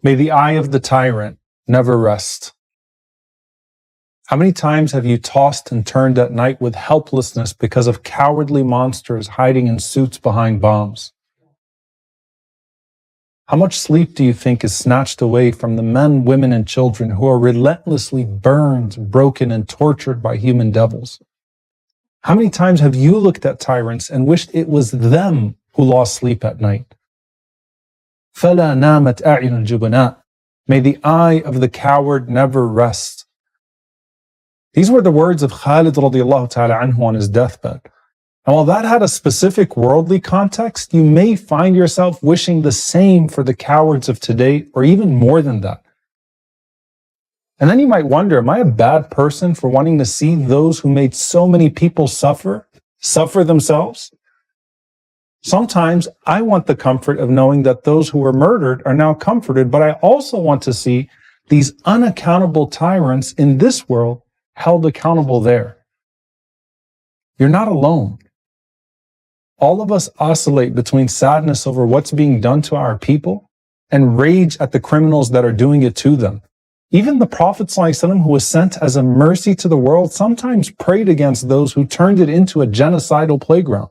May the eye of the tyrant never rest. How many times have you tossed and turned at night with helplessness because of cowardly monsters hiding in suits behind bombs? How much sleep do you think is snatched away from the men, women, and children who are relentlessly burned, broken, and tortured by human devils? How many times have you looked at tyrants and wished it was them who lost sleep at night? فَلَا نَامَتْ أَعْيُنُ الْجُبَنَاءِ. May the eye of the coward never rest. These were the words of Khalid radiallahu ta'ala anhu on his deathbed. And while that had a specific worldly context, you may find yourself wishing the same for the cowards of today, or even more than that. And then you might wonder, am I a bad person for wanting to see those who made so many people suffer themselves? Sometimes I want the comfort of knowing that those who were murdered are now comforted, but I also want to see these unaccountable tyrants in this world held accountable there. You're not alone. All of us oscillate between sadness over what's being done to our people and rage at the criminals that are doing it to them. Even the Prophet ﷺ, who was sent as a mercy to the world, sometimes prayed against those who turned it into a genocidal playground.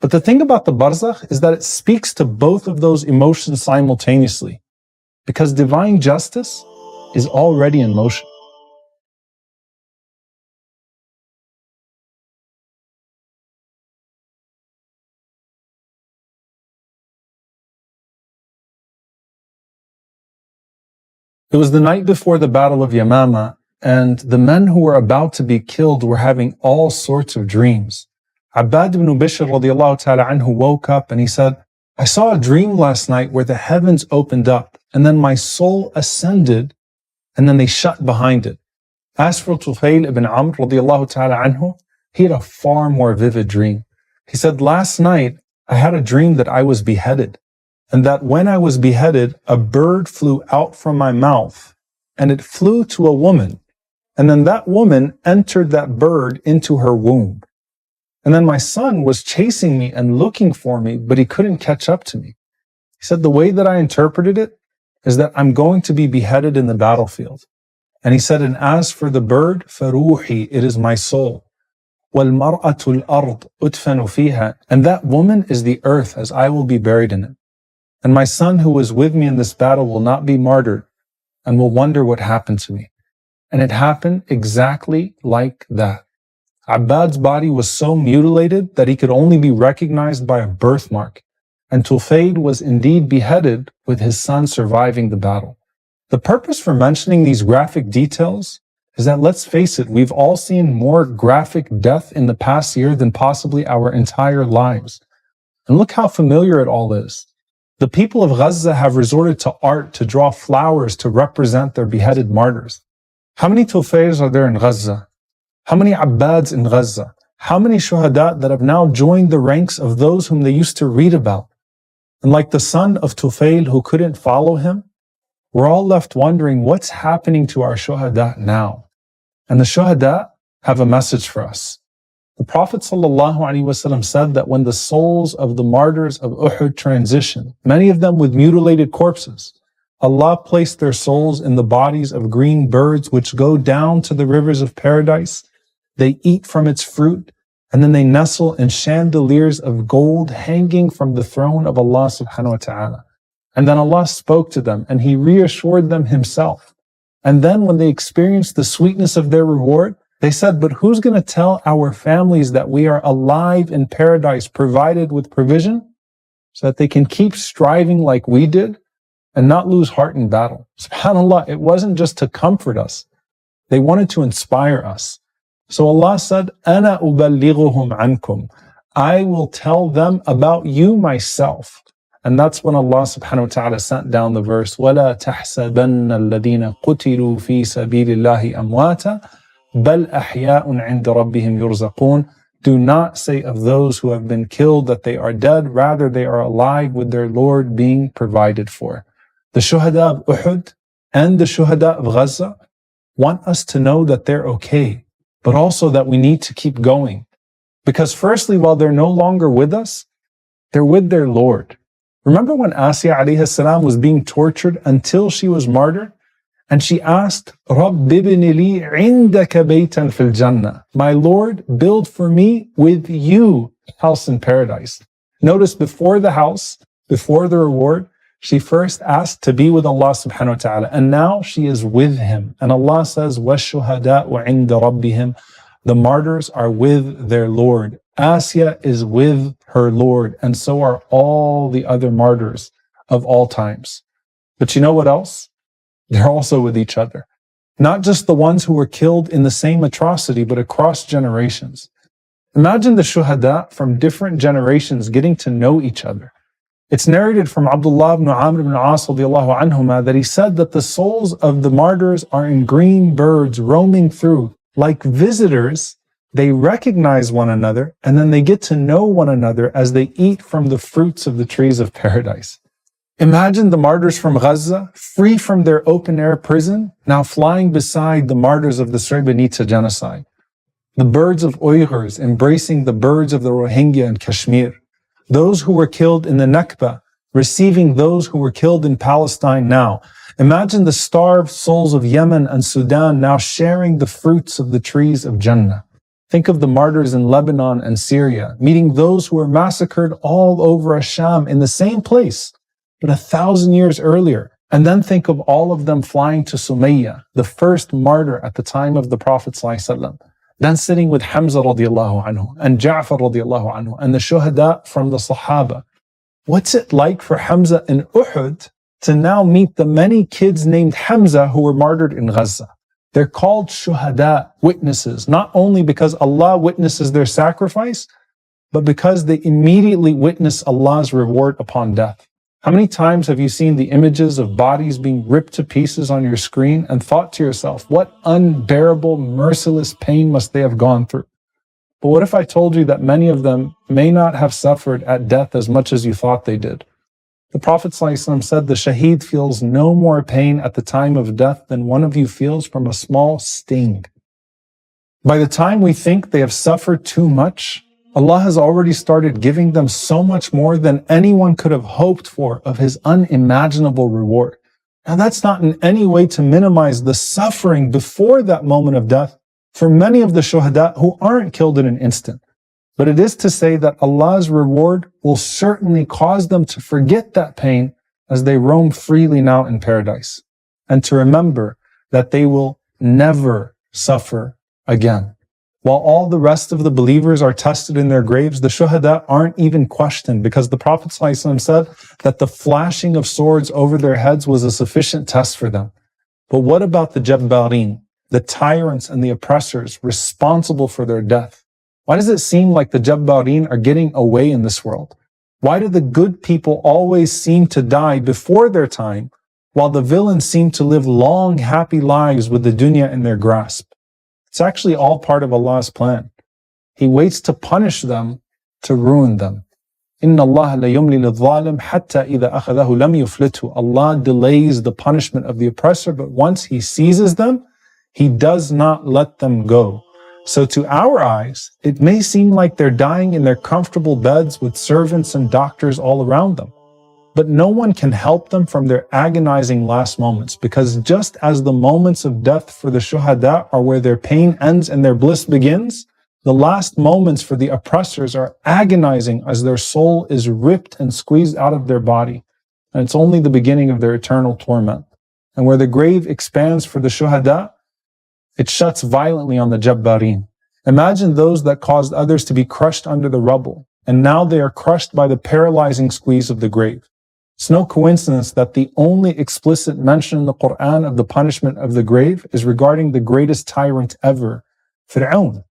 But the thing about the Barzakh is that it speaks to both of those emotions simultaneously, because divine justice is already in motion. It was the night before the Battle of Yamama, and the men who were about to be killed were having all sorts of dreams. Abbad ibn Bishr radiallahu ta'ala anhu woke up and he said, I saw a dream last night where the heavens opened up and then my soul ascended and then they shut behind it. As for Tufail ibn Amr radiallahu ta'ala anhu, he had a far more vivid dream. He said, last night I had a dream that I was beheaded, and that when I was beheaded, a bird flew out from my mouth and it flew to a woman, and then that woman entered that bird into her womb. And then my son was chasing me and looking for me, but he couldn't catch up to me. He said, the way that I interpreted it is that I'm going to be beheaded in the battlefield. And he said, and as for the bird, فَرُوحِي, it is my soul. وَالْمَرْأَةُ الْأَرْضُ أُدْفَنُ فِيهَا, and that woman is the earth, as I will be buried in it. And my son who was with me in this battle will not be martyred and will wonder what happened to me. And it happened exactly like that. Abbad's body was so mutilated that he could only be recognized by a birthmark. And Tufail was indeed beheaded with his son surviving the battle. The purpose for mentioning these graphic details is that, let's face it, we've all seen more graphic death in the past year than possibly our entire lives. And look how familiar it all is. The people of Gaza have resorted to art to draw flowers to represent their beheaded martyrs. How many Tufails are there in Gaza? How many Abbads in Gaza? How many Shuhada that have now joined the ranks of those whom they used to read about? And like the son of Tufail who couldn't follow him, we're all left wondering what's happening to our Shuhada now. And the Shuhada have a message for us. The Prophet ﷺ said that when the souls of the martyrs of Uhud transitioned, many of them with mutilated corpses, Allah placed their souls in the bodies of green birds which go down to the rivers of paradise. They eat from its fruit, and then they nestle in chandeliers of gold hanging from the throne of Allah subhanahu wa ta'ala. And then Allah spoke to them and He reassured them Himself. And then when they experienced the sweetness of their reward, they said, but who's going to tell our families that we are alive in paradise provided with provision so that they can keep striving like we did and not lose heart in battle? SubhanAllah, it wasn't just to comfort us. They wanted to inspire us. So Allah said, أَنَا أُبَلِّغُهُمْ عَنْكُمْ, I will tell them about you myself. And that's when Allah subhanahu wa ta'ala sent down the verse, وَلَا تَحْسَبَنَّ الَّذِينَ قُتِلُوا فِي سَبِيلِ اللَّهِ أَمْوَاتًا بَلْ أَحْيَاءٌ عِنْدَ رَبِّهِمْ يُرْزَقُونَ. Do not say of those who have been killed that they are dead, rather they are alive with their Lord being provided for. The Shuhada of Uhud and the Shuhada of Gaza want us to know that they're okay, but also that we need to keep going. Because firstly, while they're no longer with us, they're with their Lord. Remember when Asya alayhi salam was being tortured until she was martyred? And she asked, رَبِّ ابْنِ لِي عِنْدَكَ بَيْتًا فِي الْجَنَّةِ. My Lord, build for me with you a house in paradise. Notice before the house, before the reward, she first asked to be with Allah subhanahu wa ta'ala. And now she is with Him. And Allah says, وَالشُّهَدَاءُ عِنْدَ رَبِّهِمْ. The martyrs are with their Lord. Asya is with her Lord. And so are all the other martyrs of all times. But you know what else? They're also with each other. Not just the ones who were killed in the same atrocity, but across generations. Imagine the shuhada from different generations getting to know each other. It's narrated from Abdullah ibn Amr ibn As radiallahu anhuma that he said that the souls of the martyrs are in green birds roaming through. Like visitors, they recognize one another and then they get to know one another as they eat from the fruits of the trees of paradise. Imagine the martyrs from Gaza, free from their open-air prison, now flying beside the martyrs of the Srebrenica genocide. The birds of Uyghurs embracing the birds of the Rohingya in Kashmir. Those who were killed in the Nakba, receiving those who were killed in Palestine now. Imagine the starved souls of Yemen and Sudan now sharing the fruits of the trees of Jannah. Think of the martyrs in Lebanon and Syria, meeting those who were massacred all over Asham in the same place, but 1,000 years earlier. And then think of all of them flying to Sumayya, the first martyr at the time of the Prophet ﷺ. Then sitting with Hamza radiallahu anhu and Ja'far radiallahu anhu and the shuhada from the Sahaba. What's it like for Hamza in Uhud to now meet the many kids named Hamza who were martyred in Gaza? They're called shuhada, witnesses, not only because Allah witnesses their sacrifice, but because they immediately witness Allah's reward upon death. How many times have you seen the images of bodies being ripped to pieces on your screen and thought to yourself, what unbearable, merciless pain must they have gone through? But what if I told you that many of them may not have suffered at death as much as you thought they did? The Prophet ﷺ said the shaheed feels no more pain at the time of death than one of you feels from a small sting. By the time we think they have suffered too much, Allah has already started giving them so much more than anyone could have hoped for of His unimaginable reward. Now that's not in any way to minimize the suffering before that moment of death for many of the shuhada who aren't killed in an instant. But it is to say that Allah's reward will certainly cause them to forget that pain as they roam freely now in paradise, and to remember that they will never suffer again. While all the rest of the believers are tested in their graves, the shuhada aren't even questioned, because the Prophet ﷺ said that the flashing of swords over their heads was a sufficient test for them. But what about the jabbareen, the tyrants and the oppressors responsible for their death? Why does it seem like the jabbareen are getting away in this world? Why do the good people always seem to die before their time, while the villains seem to live long, happy lives with the dunya in their grasp? It's actually all part of Allah's plan. He waits to punish them, to ruin them. إِنَّ اللَّهَ لَيُمْلِي لِلظَّالِمِ حَتَّى إِذَا أَخَذَهُ لَمْ يُفْلِتْهُ. Allah delays the punishment of the oppressor, but once He seizes them, He does not let them go. So to our eyes, it may seem like they're dying in their comfortable beds with servants and doctors all around them. But no one can help them from their agonizing last moments, because just as the moments of death for the shuhada are where their pain ends and their bliss begins, the last moments for the oppressors are agonizing as their soul is ripped and squeezed out of their body. And it's only the beginning of their eternal torment. And where the grave expands for the shuhada, it shuts violently on the jabbareen. Imagine those that caused others to be crushed under the rubble, and now they are crushed by the paralyzing squeeze of the grave. It's no coincidence that the only explicit mention in the Qur'an of the punishment of the grave is regarding the greatest tyrant ever, Fir'aun.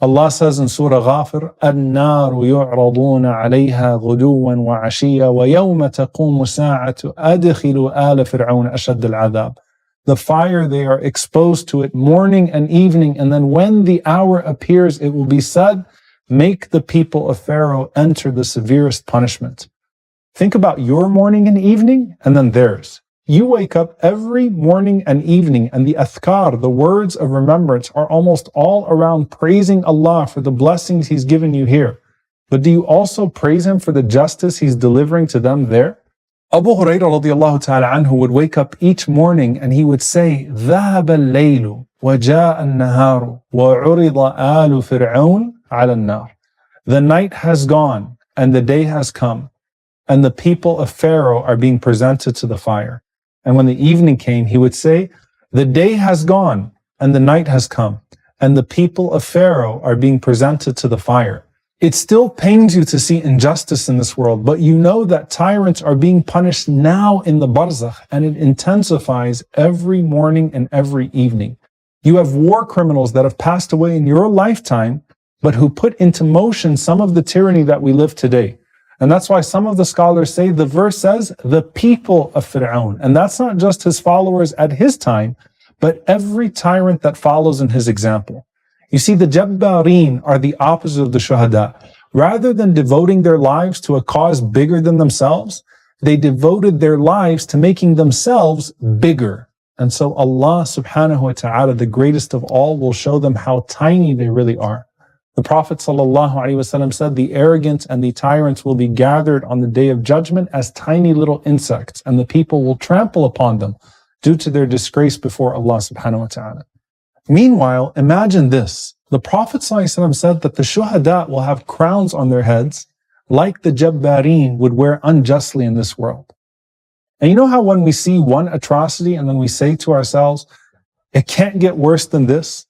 Allah says in Surah Ghafir, النار يعرضون عليها غدوا وعشيا ويوم تقوم الساعة أدخلوا آل فرعون أشد العذاب. The fire, they are exposed to it morning and evening, and then when the hour appears, it will be said, make the people of Pharaoh enter the severest punishment. Think about your morning and evening, and then theirs. You wake up every morning and evening, and the athkar, the words of remembrance, are almost all around praising Allah for the blessings He's given you here. But do you also praise Him for the justice He's delivering to them there? Abu Hurairah radiallahu ta'ala anhu would wake up each morning and he would say, ذهب الليل وجاء النهار وعرض آل فرعون على النار. The night has gone and the day has come, and the people of Pharaoh are being presented to the fire. And when the evening came, he would say, the day has gone and the night has come, and the people of Pharaoh are being presented to the fire. It still pains you to see injustice in this world, but you know that tyrants are being punished now in the Barzakh, and it intensifies every morning and every evening. You have war criminals that have passed away in your lifetime, but who put into motion some of the tyranny that we live today. And that's why some of the scholars say the verse says, the people of Fir'aun. And that's not just his followers at his time, but every tyrant that follows in his example. You see, the Jabbareen are the opposite of the Shuhada. Rather than devoting their lives to a cause bigger than themselves, they devoted their lives to making themselves bigger. And so Allah subhanahu wa ta'ala, the greatest of all, will show them how tiny they really are. The Prophet ﷺ said, the arrogant and the tyrants will be gathered on the day of judgment as tiny little insects, and the people will trample upon them due to their disgrace before Allah subhanahu wa ta'ala. Meanwhile, imagine this. The Prophet ﷺ said that the Shuhada will have crowns on their heads like the Jabbareen would wear unjustly in this world. And you know how when we see one atrocity and then we say to ourselves, it can't get worse than this?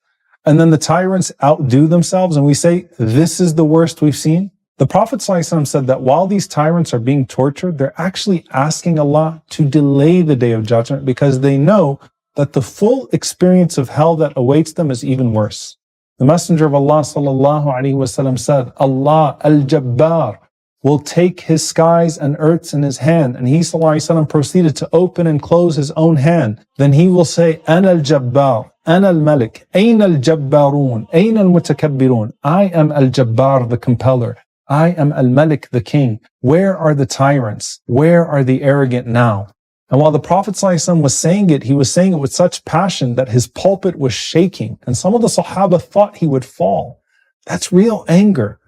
And then the tyrants outdo themselves and we say, this is the worst we've seen? The Prophet ﷺ said that while these tyrants are being tortured, they're actually asking Allah to delay the day of judgment because they know that the full experience of hell that awaits them is even worse. The Messenger of Allah ﷺ said, Allah al-Jabbar will take his skies and earths in his hand. And he ﷺ proceeded to open and close his own hand. Then he will say, Ana al-Jabbar, Ana al-Malik, Aina al-Jabbarun, Aina al-Mutakabbirun. I am al-Jabbar, the compeller. I am al-Malik, the king. Where are the tyrants? Where are the arrogant now? And while the Prophet ﷺ was saying it, he was saying it with such passion that his pulpit was shaking. And some of the Sahaba thought he would fall. That's real anger.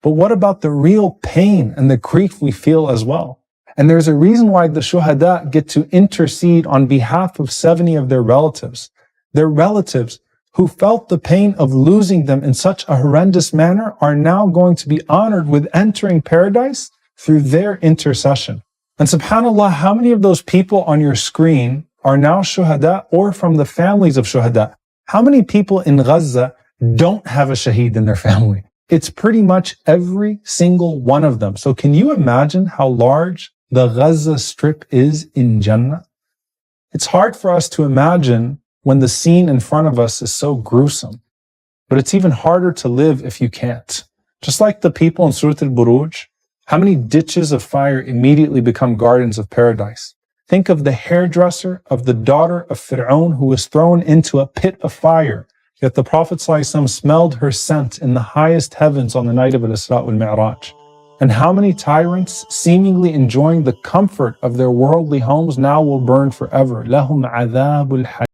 But what about the real pain and the grief we feel as well? And there's a reason why the Shuhada get to intercede on behalf of 70 of their relatives. Their relatives who felt the pain of losing them in such a horrendous manner are now going to be honored with entering paradise through their intercession. And subhanAllah, how many of those people on your screen are now Shuhada or from the families of Shuhada? How many people in Gaza don't have a shaheed in their family? It's pretty much every single one of them. So can you imagine how large the Gaza Strip is in Jannah? It's hard for us to imagine when the scene in front of us is so gruesome. But it's even harder to live if you can't. Just like the people in Surah Al-Buruj, how many ditches of fire immediately become gardens of paradise? Think of the hairdresser of the daughter of Fir'aun who was thrown into a pit of fire. Yet the Prophet ﷺ smelled her scent in the highest heavens on the night of Al-Isra wal Mi'raj. And how many tyrants, seemingly enjoying the comfort of their worldly homes, now will burn forever. لَهُمْ عَذَابُ الْحَرِيقِ.